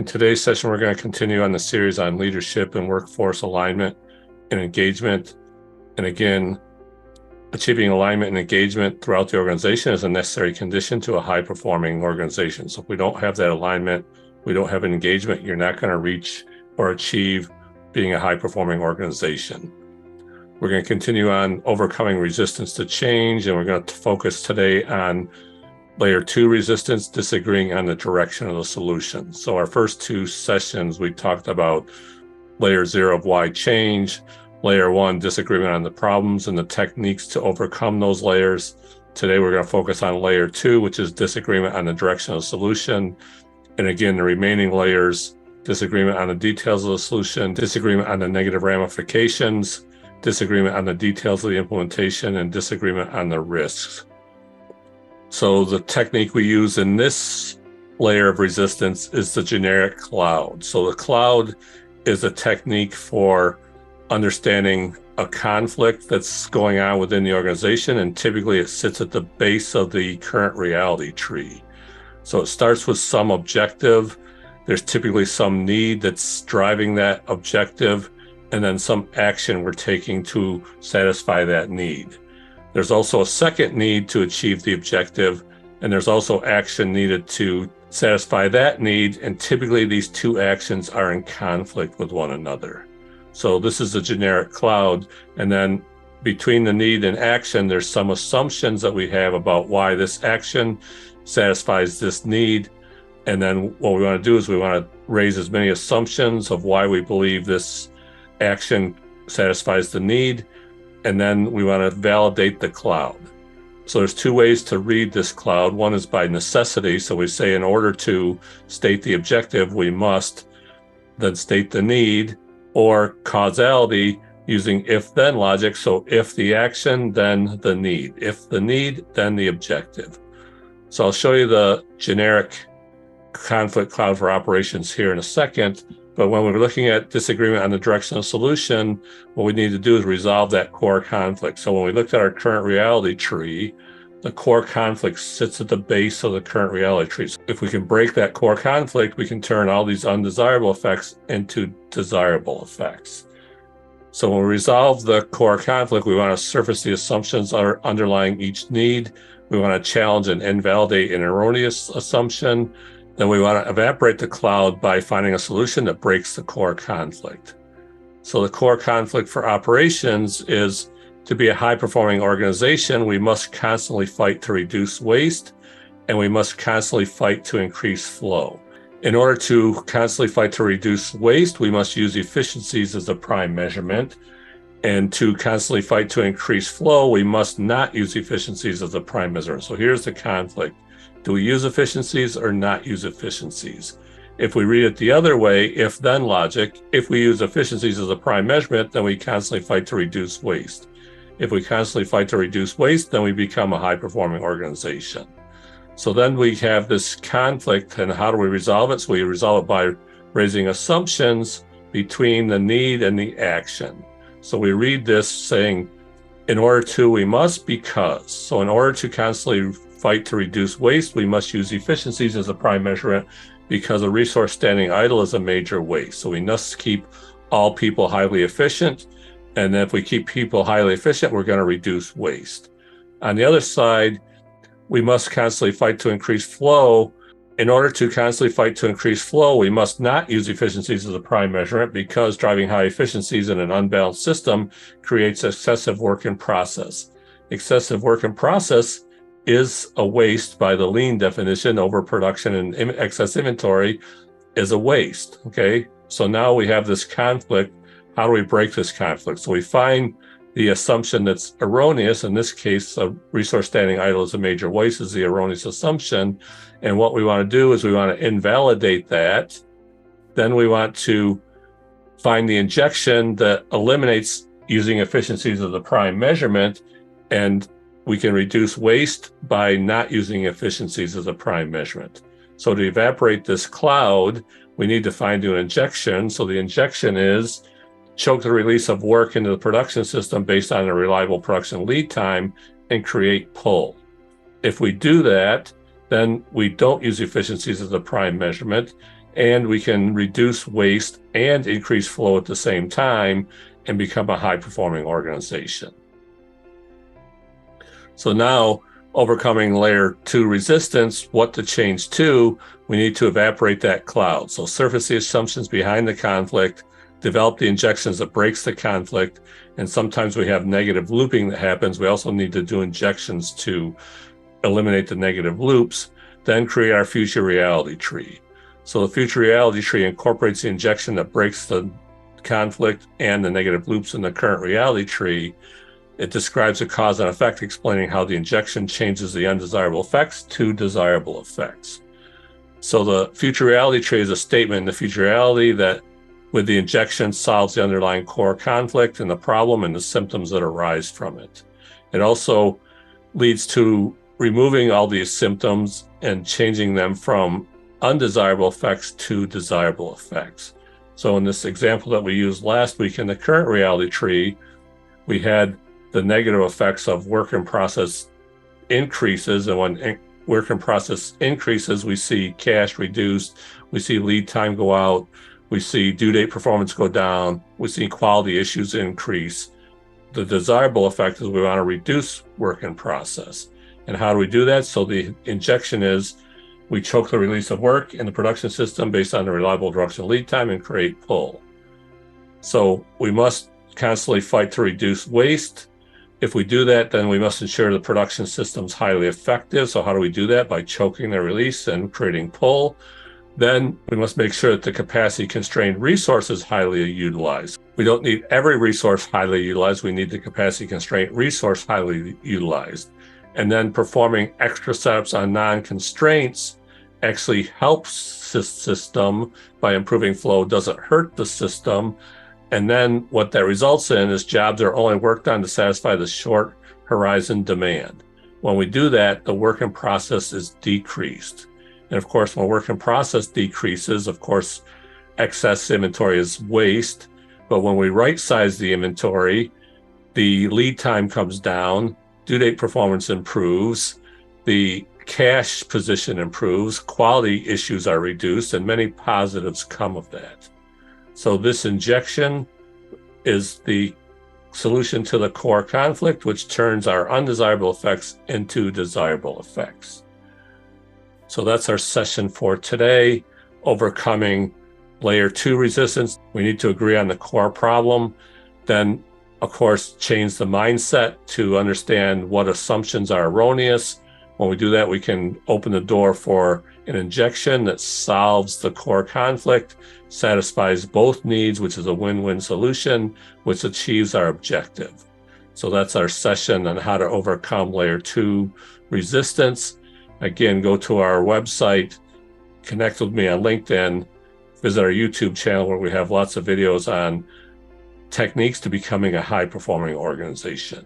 In today's session, we're going to continue on the series on leadership and workforce alignment and engagement. And again, achieving alignment and engagement throughout the organization is a necessary condition to a high-performing organization. So if we don't have that alignment, we don't have an engagement, you're not going to reach or achieve being a high-performing organization. We're going to continue on overcoming resistance to change, and we're going to focus today on Layer 2 resistance, disagreeing on the direction of the solution. So our first two sessions, we talked about Layer 0 of why change, Layer 1, disagreement on the problems and the techniques to overcome those layers. Today, we're going to focus on Layer 2, which is disagreement on the direction of the solution. And again, the remaining layers, disagreement on the details of the solution, disagreement on the negative ramifications, disagreement on the details of the implementation, and disagreement on the risks. So the technique we use in this layer of resistance is the generic cloud. So the cloud is a technique for understanding a conflict that's going on within the organization, and typically it sits at the base of the current reality tree. So it starts with some objective. There's typically some need that's driving that objective, and then some action we're taking to satisfy that need. There's also a second need to achieve the objective, and there's also action needed to satisfy that need, and typically these two actions are in conflict with one another. So this is a generic cloud, and then between the need and action, there's some assumptions that we have about why this action satisfies this need, and then what we want to do is we want to raise as many assumptions of why we believe this action satisfies the need, and then we want to validate the cloud. So there's two ways to read this cloud. One is by necessity. So we say in order to state the objective, we must then state the need, or causality using if-then logic. So if the action, then the need. If the need, then the objective. So I'll show you the generic conflict cloud for operations here in a second. But when we're looking at disagreement on the direction of solution, what we need to do is resolve that core conflict. So when we looked at our current reality tree, the core conflict sits at the base of the current reality tree. So if we can break that core conflict, we can turn all these undesirable effects into desirable effects. So when we resolve the core conflict, we want to surface the assumptions that are underlying each need. We want to challenge and invalidate an erroneous assumption. Then we want to evaporate the cloud by finding a solution that breaks the core conflict. So the core conflict for operations is to be a high-performing organization, we must constantly fight to reduce waste, and we must constantly fight to increase flow. In order to constantly fight to reduce waste, we must use efficiencies as a prime measurement. And to constantly fight to increase flow, we must not use efficiencies as a prime measurement. So here's the conflict. Do we use efficiencies or not use efficiencies? If we read it the other way, if-then logic, if we use efficiencies as a prime measurement, then we constantly fight to reduce waste. If we constantly fight to reduce waste, then we become a high-performing organization. So then we have this conflict, and how do we resolve it? So we resolve it by raising assumptions between the need and the action. So we read this saying, in order to, we must, because. So in order to constantly fight to reduce waste, we must use efficiencies as a prime measurement, because a resource standing idle is a major waste. So we must keep all people highly efficient. And if we keep people highly efficient, we're going to reduce waste. On the other side, we must constantly fight to increase flow. In order to constantly fight to increase flow, we must not use efficiencies as a prime measurement, because driving high efficiencies in an unbalanced system creates excessive work in process. Excessive work in process is a waste by the lean definition. Overproduction and excess inventory is a waste, okay? So now we have this conflict. How do we break this conflict? So we find the assumption that's erroneous. In this case, a resource standing idle is a major waste is the erroneous assumption. And what we want to do is we want to invalidate that. Then we want to find the injection that eliminates using efficiencies as a prime measurement, and we can reduce waste by not using efficiencies as a prime measurement. So to evaporate this cloud, we need to find an injection. So the injection is choke the release of work into the production system based on a reliable production lead time and create pull. If we do that, then we don't use efficiencies as a prime measurement. and we can reduce waste and increase flow at the same time and become a high-performing organization. So now, overcoming layer 2 resistance, what to change to, we need to evaporate that cloud. So surface the assumptions behind the conflict, develop the injections that breaks the conflict, and sometimes we have negative looping that happens. We also need to do injections to eliminate the negative loops, then create our future reality tree. So the future reality tree incorporates the injection that breaks the conflict and the negative loops in the current reality tree. It describes the cause and effect, explaining how the injection changes the undesirable effects to desirable effects. So the future reality tree is a statement in the future reality that with the injection solves the underlying core conflict and the problem and the symptoms that arise from it. It also leads to removing all these symptoms and changing them from undesirable effects to desirable effects. So in this example that we used last week in the current reality tree, we had the negative effects of work in process increases. And when work in process increases, we see cash reduced, we see lead time go out, we see due date performance go down, we see quality issues increase. The desirable effect is we want to reduce work in process. And how do we do that? So the injection is we choke the release of work in the production system based on the reliable production lead time and create pull. So we must constantly fight to reduce waste. If we do that, then we must ensure the production system is highly effective. So how do we do that? By choking the release and creating pull. Then we must make sure that the capacity constrained resource is highly utilized. We don't need every resource highly utilized. We need the capacity constraint resource highly utilized. And then performing extra setups on non-constraints actually helps the system by improving flow, doesn't hurt the system. And then what that results in is jobs are only worked on to satisfy the short horizon demand. When we do that, the work in process is decreased. And of course, when work in process decreases, of course, excess inventory is waste. But when we right size the inventory, the lead time comes down, due date performance improves, the cash position improves, quality issues are reduced, and many positives come of that. So this injection is the solution to the core conflict, which turns our undesirable effects into desirable effects. So that's our session for today, overcoming layer 2 resistance. We need to agree on the core problem, then of course change the mindset to understand what assumptions are erroneous. When we do that, we can open the door for an injection that solves the core conflict, satisfies both needs, which is a win-win solution, which achieves our objective. So that's our session on how to overcome layer 2 resistance. Again, go to our website, connect with me on LinkedIn, visit our YouTube channel where we have lots of videos on techniques to becoming a high-performing organization.